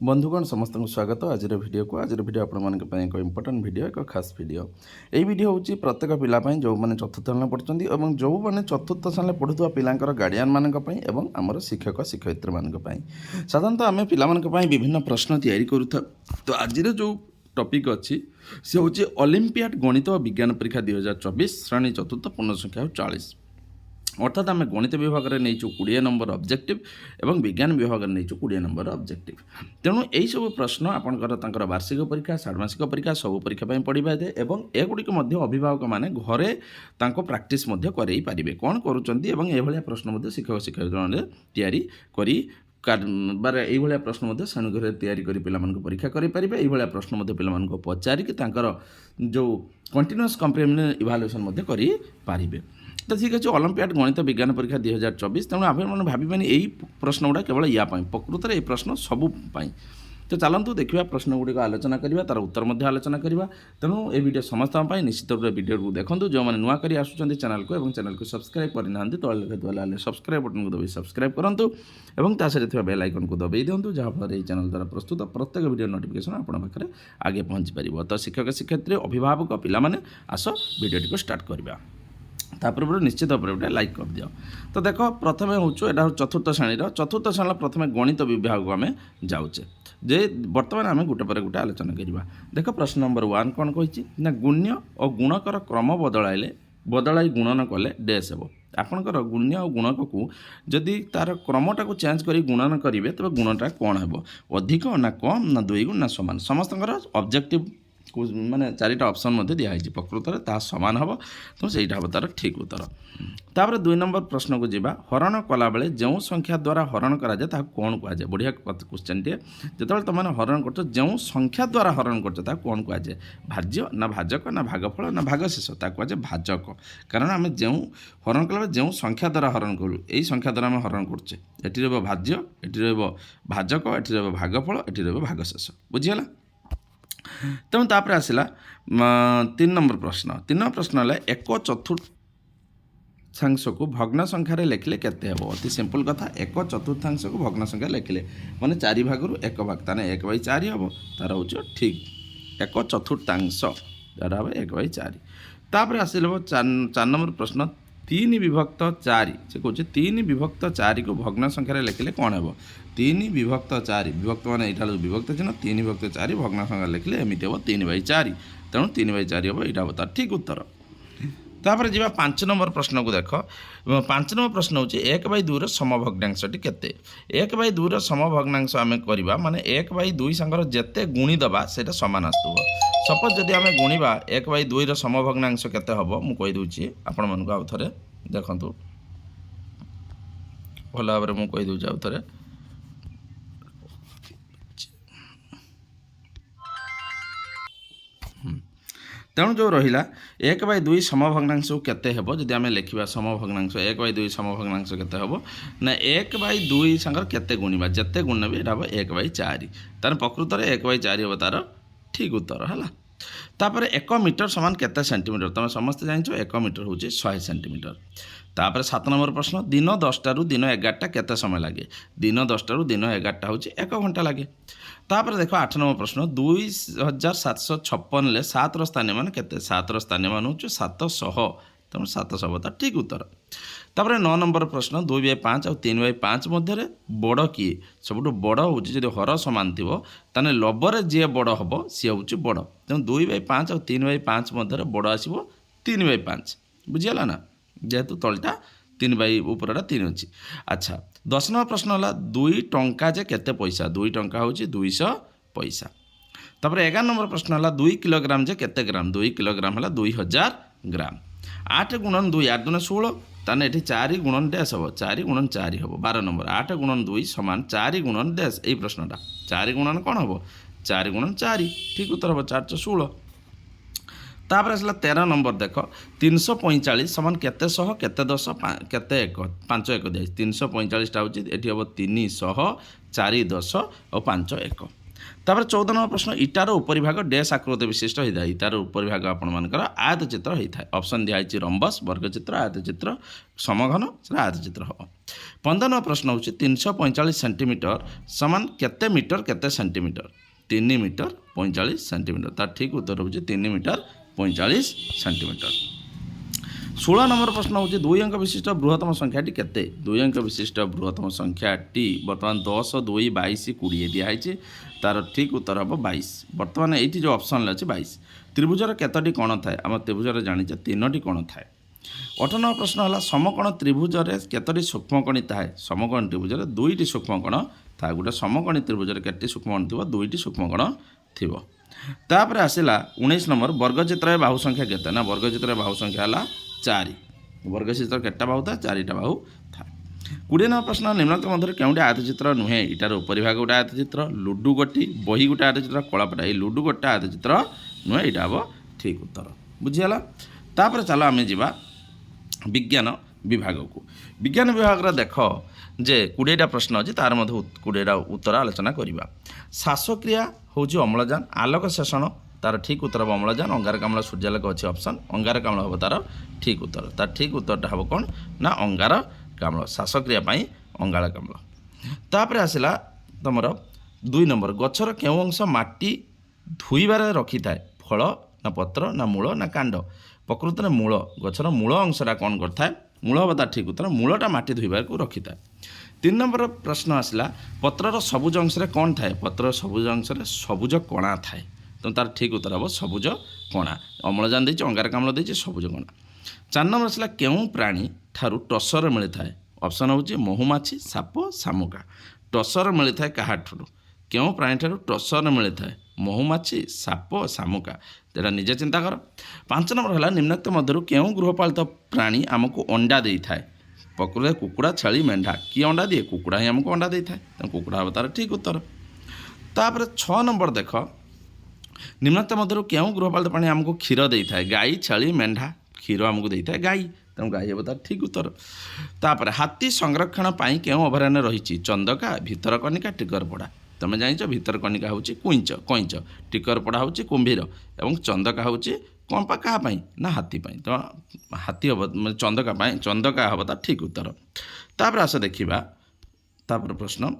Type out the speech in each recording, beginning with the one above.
बंधुगण समस्त स्वागत आज वीडियो को आज वीडियो आप एक इंपोर्टाट वीडियो एक खास वीडियो यही वीडियो हूँ प्रत्येक पिलापाई जो मैंने चतुर्थ श्रेणी पढ़ुं और जो मैंने चतुर्थ श्रेणी पढ़ुवा पिलांकर गार्डियन मानी आमर शिक्षक शिक्षयित्री मानी साधारणतः आम पाई विभिन्न प्रश्न तैयारी करूँ तो आज जो टॉपिक अच्छी सी हूँ ओलंपियाड गणित और विज्ञान परीक्षा 2024 श्रेणी चतुर्थ पूर्ण संख्या 40 अर्थात आम गणित विभाग में नहीं 20 नंबर ऑब्जेक्टिव एवं विज्ञान विभाग में नहीं 20 नंबर ऑब्जेक्टिव तेणु यही सब प्रश्न आपंकर वार्षिक परीक्षा षाण्मासिक परीक्षा सब परीक्षा पढ़ा जाए और एगुड़िक अभिभावक मैंने घरे प्राक्टिस करें कौन करुँच प्रश्न शिक्षक शिक्षयित्री तैयारी करी बार ये प्रश्न श्रेणीगृह तैयारी कर पिला परीक्षा करेंगे ये प्रश्न पिला पचारिक जो कंटिन्यूअस कम्प्रिहेंसिव इवालुएसन करें तो ठीक अच्छे ओलंपियाड गणित विज्ञान परीक्षा 2024 तेणु आप भावे यही प्रश्न गुड़ा केवल या प्रकृत में ये प्रश्न सबूपाई तो चलतु देखा प्रश्न गुड़िक आलोचना करवा तार उत्तर आलोचना करवा तेणु ये वीडियो समस्त निश्चित रूप से वीडियो को देखो जो मैंने नुआ कर आसुँच चैनल को और चैनल को सब्सक्राइब करना तले सब्सक्राइब बटन को दबाई सब्सक्राइब करूँ और सहित बेल आइकन को दबाई दिंतु जहाँफल ये चैनल द्वारा प्रस्तुत प्रत्येक वीडियो नोटिफिकेशन आपन पाखे आगे पहुँची पार तो शिक्षक शिक्षयित्री अभिभावक पिलाने आस वीडियो को स्टार्ट करवा तापर निश्चित भाव गोटे लाइक कर दियो तो देख प्रथम हूँ यहाँ चतुर्थ श्रेणी प्रथम गणित विभाग को आम जाऊे जे बर्तमान आम गोटे पर गोटे आलोचना करवा देख प्रश्न नंबर 1 कौन कही ना गुण्य और गुणकर क्रम बदलाई गुणन कले डैश हे आपणकर गुण्य और गुणक को जदि तार क्रमटा को चेंज कर गुणन करेंगे तेज गुणटा कौन हे अधिक ना कम ना दुई गुण ना सामान समस्त ऑब्जेक्टिव माने चारिटा ऑप्शन दिखाई प्रकृत में ता सामान हम तो सहीटा हम तार ठीक उत्तर तापर 2 नंबर प्रश्न को जीवा हरण कला बेले जो संख्या द्वारा हरण कराए कौन कहुए बढ़िया क्वेश्चन टे जो तुम हरण कर जो संख्या द्वारा हरण कर कौन कहुए भाज्य ना भाजक ना भागफल ना भागशेष कहुए भाजक कारण आम जो हरण कला जो संख्या द्वारा हरण करूँ यही संख्या द्वारा आम हरण करुचे ये भाज्य ये भाजक ये भागफल ये भागशेष बुझीगला तेणु तापर आसला 3 नंबर प्रश्न है एक चतुर्थांश को भग्न संख्यार लिखले केते हेबो अति सिंपल कथा एक चतुर्थांश को भग्न संख्या लिखले माने 4 भाग एक भाग ताने 1/4 हम तार हो ठीक एक चतुर्थांश तार हम 1/4 तापर आसलो 4 नंबर प्रश्न 3 विभक्त 4 से कहे 3 विभक्त 4 को भग्न संख्यार लिखले कौन हे 3 विभक्त 4 विभक्त मान यहाँ विभक्त चिन्ह 3 विभक्त 4 भग्न संख्या लिखले एमती हम 3/4 तेणु 3/4 हम यहाँ हम तार ठीक उत्तर तापर जी 5 नंबर प्रश्न को देख 5 नंबर प्रश्न हूँ 1/2 समभग्नांशटी केते 1/2 समभग्नांश आम करवा माने 1/2 सांगर जेते गुणी दबा से सामान आसुव सपोज जदि आम गुणवा 1/2 समभग्नांश केते हम मुझे कहीदे आपण मन आउ थे देखूँ भल भाव में कहीदे आउ थे तेणु जो रहा 1/2 समभग्नांश केते हेबो जदि आम लिखा समभग्नांश 1/2 समभग्नांश केते हेबो ना 1/2 सांगर केते गुणवा जेते गुण भी हम 1/4 तार प्रकृत में 1/4 हम तार ठीक उत्तर है तापर 1 मीटर समान केते सेंटीमीटर तुम समस्त जान 1 मीटर हूँ 100 सेंटीमीटर तापर 7 नंबर प्रश्न दिन 10टा रु दिन 11टा केते समय लगे दिन 10टा रु दिन 11टा हूँ 1 घंटा लगे तापर देख 8 नंबर प्रश्न 2756 7 स्थानीय मान केते 7 स्थानीय मान हूँ 700 तेणु 700 बता ठीक उत्तर तापर 9 नंबर प्रश्न 2/5 और 3/5 मध्य बड़ किए सब बड़ हूँ जब हर सामान थी ताने लबर जी बड़ हम सी हूँ बड़ तेणु 2/5 और 3/5 मध्य बड़ आसो 3/5 बुझीगला ना जेहेतु तलटा 3/उपरटा 3 अच्छी अच्छा 10 नंबर प्रश्न है 2 टंका जे केते पैसा 2 टंका हूँ 200 पैसा तापर 11 नंबर प्रश्न है 2 किलोग्राम जे केते ग्राम 2 किलोग्राम है 2000 ग्राम 8 गुणन 2 8 दूने 16 ताने ये 4 गुणन डैश हम 4 गुणन 4 हम 12 नंबर 8 गुणन 2 समान 4 गुणन डैश यही प्रश्नटा 4 गुणन कौन हम 4 गुणन 4 ठीक उत्तर हम 4 16 तापर आसला 13 नंबर देख 345 समान केते 100 केते 10 केते 1 5 1 दिए 345 हूँ ये हम 300 4 10 और 5 1 तापर 14 नंबर प्रश्न इटार उपरिभाग डैश आकृति विशिष्ट होता है। इटार उपरिभाग आपंकर आयत चित्र होता है। ऑप्शन दिखाई रंबस वर्गचित्र आयतचित्र समघन से आयतचित्र हम। 15 नंबर प्रश्न हूँ 345 सेंटीमीटर समान केते मीटर केते सेंटीमीटर 3 मीटर 45 सेंटीमीटर तार ठीक उत्तर हूँ 3 मीटर 45 सेंटीमीटर। 16 नंबर प्रश्न हूँ 2 अंक विशिष्ट बृहत्तम संख्याटी केते 2 अंक विशिष्ट बृहत्तम संख्याटी बर्तमान 10 2 22 20 दिखाई तार ठीक उत्तर हम 22। बर्तमान ये जो ऑप्शन अच्छे 22। त्रिभुजर केतोटी कोण थाए आम त्रिभुजर जाचे 3टी कोण थाए। 18 नंबर प्रश्न है समकोण त्रिभुजर केतोटी सूक्ष्मकोणी थाए समकोण त्रिभुजर 2टी सूक्ष्मकोण थाए गोटे समकोणी त्रिभुजर केतोटी सूक्ष्मकोण थी 2टी सूक्ष्मकोण थी। तापर आसला 19 नंबर वर्गचित्र बाहु संख्या केते ना वर्गचित्र बाहु संख्या है 4 वर्गचित्र केटा बाहु था 4टा बाहु था। 20 नंबर प्रश्न निम्नलिखित मध्य केउंटे आयतचित्र नुहे इटार उपरिभाग गोटे आयतचित्र लुडु गोटी बही गोटे आयतचित्र कलापटा ये लुडु गोटे आयतचित्र नुहे यहाँ हम ठीक उत्तर बुझीगला। तापर चलो आम जा विज्ञान विभाग को। विज्ञान विभाग देख जे 20टा प्रश्न अच्छी तार 20टा उत्तर आलोचना करवा। श्वासक्रिया हूँ अम्लजान आलोक शोषण तार ठीक उत्तर हम अम्लजान अंगारकाम्ल सूर्यालोक अच्छे ऑप्शन अंगारकाम्ल हम तार ठीक उत्तर तार ठीक उत्तरटा हम कौन ना अंगारकाम्ल श्वासक्रिया अंगारकाम्ल। तापर आसला तुम 2 नंबर गचर केउ अंश माटी धोइबार रखी थाए फल ना पत्र ना मूल ना कांड प्रकृत में मूल गचर मूल अंशटा कौन करता मूल हम तार ठीक उत्तर मूलटा माटी धोइबार को रखी थाए। 3 नंबर प्रश्न आसला पत्रर सबुज अंश कौन थाए पत्र सबुज अंश सबुज कणा थाए तो तार ठीक उत्तर हम सबुज कणा अम्लजान देती अंगारकाम्ल देती सबुज कणा। 4 नंबर आसला केउं प्राणी ठारू टसर मिलता है ऑप्शन हूँ महुमाछी साप शामुका टसर मिलता है क्या केउं प्राणी ठारू टसर मिलता है महुमाछी साप शामुका जेटा निजे चिंता कर। 5 नंबर है निम्नलिखित मध्य केउं गृहपालित प्राणी आमको अंडा दे थाए प्रकृत कुकुड़ा छेली मेंढा किए अंडा दिए कुकुड़ा ही आमको अंडा दे थाए कुकुड़ा हम तार ठीक उत्तर। तापर 6 नंबर देख निम्नलिखित मध्य केउं गृहपालित प्राणी आमको क्षीर दे थाए गाई छेली मेंढा क्षीर आमको दे थाए गाई तेणु गाई हम तार ठीक उत्तर। तापर हाथी संरक्षण पाई केउं अभयारण्य रही चंदका भितरकनिका टिकरपड़ा तुम जान भितरकनिका हूँ कुइंच कईंच टिकरपड़ा हूँ कुंभीर और चंदका हूँ कंपा क्या ना हाथी तो हाथी हम चंदका हम तार ठीक उत्तर। तापर आस देखा तापर प्रश्न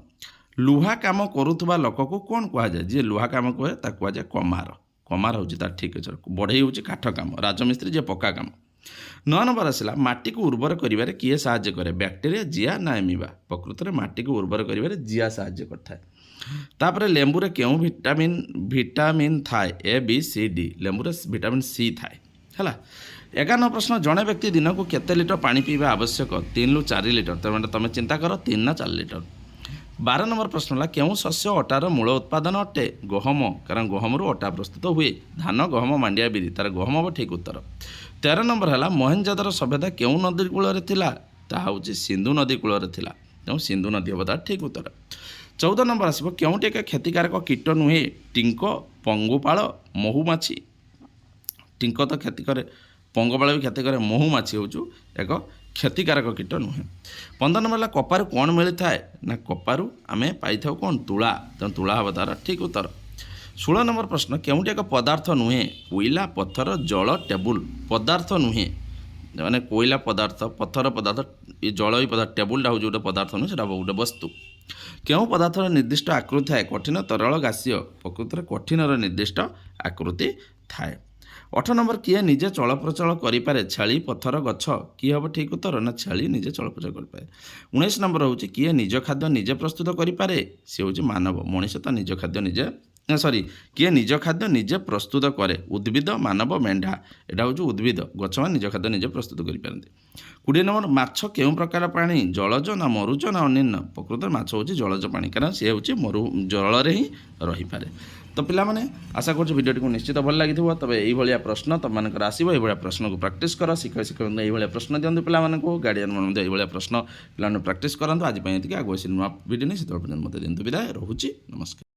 लुहा काम करुवा लोक को कौन कहुए जी लुहा काम कहे कहुए कमार कमार हूँ तार ठीक अच्छे बढ़ई हूँ काठ काम राजमिस्त्री जी पक्का काम। 9 नंबर आसला माटी को उर्वर करिवारे किए साहाय्य करे बैक्टेरिया जिया ना एमिबा प्रकृत में माटी को उर्वर करिवारे जिया साहाय्य करता है। तापर लेंबू केउं विटामिन थाए ए बी सी डी लेंबू विटामिन सी थाए है। 11 प्रश्न जड़े व्यक्ति दिन को केते लिटर पानी पीवा आवश्यक 3 ରୁ 4 लिटर तेज तुम चिंता कर 3 ना 4 लिटर। 12 नंबर प्रश्न है केउं शस्य अटार मूल उत्पादन अटे गहम कारण गहम अटा प्रस्तुत हुए धान गहम मांडिया बिरी तार गहम हम ठीक उत्तर। 13 नंबर है मोहेंजोदड़ो सभ्यता केउं नदी कूल हूँ सिंधु नदी कूल तेणु सिंधु नदी हम तार ठीक उत्तर। 14 नंबर आसो केउंटे एक क्षतिकारक कीट नुहे टिंक पंगुपाल महुमाछी टिंक तो क्षति करे पंगपाल भी क्षति करे महुमाछी हूँ एक क्षतिकारक कीट नुहे। 15 नंबर है कपारू कौन मिलता है ना कपारू आम पाई कौन तुला तेणु तुला हम तार ठीक उत्तर। 16 नंबर प्रश्न केउंटे एक पदार्थ नुहे कोईला पत्थर जल टेबुल पदार्थ नुहे माने कोईला पदार्थ पत्थर पदार्थ ये जल ही पदार्थ टेबुलटा हूँ गोटे पदार्थ नुहे से गोटे वस्तु केउं पदार्थर निर्दिष्ट आकृति थाए कठिन तरल गासीय प्रकृत में कठिनर निर्दिष्ट आकृति थाए। 8 नंबर किए निजे चलप्रचल करें छेली पत्थर गछ किए हम ठीक उत्तर ना छेली निजे चलप्रचल करें। 19 नंबर हूँ किए निज खाद्य निजे प्रस्तुत करें सी हूँ मानव मनीष तो निज खाद्य निजे सॉरी किए निज खाद्य निजे प्रस्तुत करे उद्भिद मानव मेंढा यहाँ हूँ उद्भिद गछ मान निज खाद्य निजे प्रस्तुत करें। 20 नंबर माछ केउं प्रकार प्राणी जलज ना मरुज ना अन्य प्रकृत माछ हूँ जलज प्राणी कारण सी हूँ मरु जल ही रही पारे। तो पिला माने आशा कर भिडियो निश्चित भल लगी तब ये प्रश्न तुम मानकर आसो ये प्रश्न को प्राक्टिस कर शिक्षक शिक्षक ये प्रश्न दिखाँ पिला गार्डियन मान ये प्रश्न पे प्राक्टिस करूँ आज आगे नुआ भिडियो नहीं से पर्यटन मत दिखाँ विदाय रोचे नमस्कार।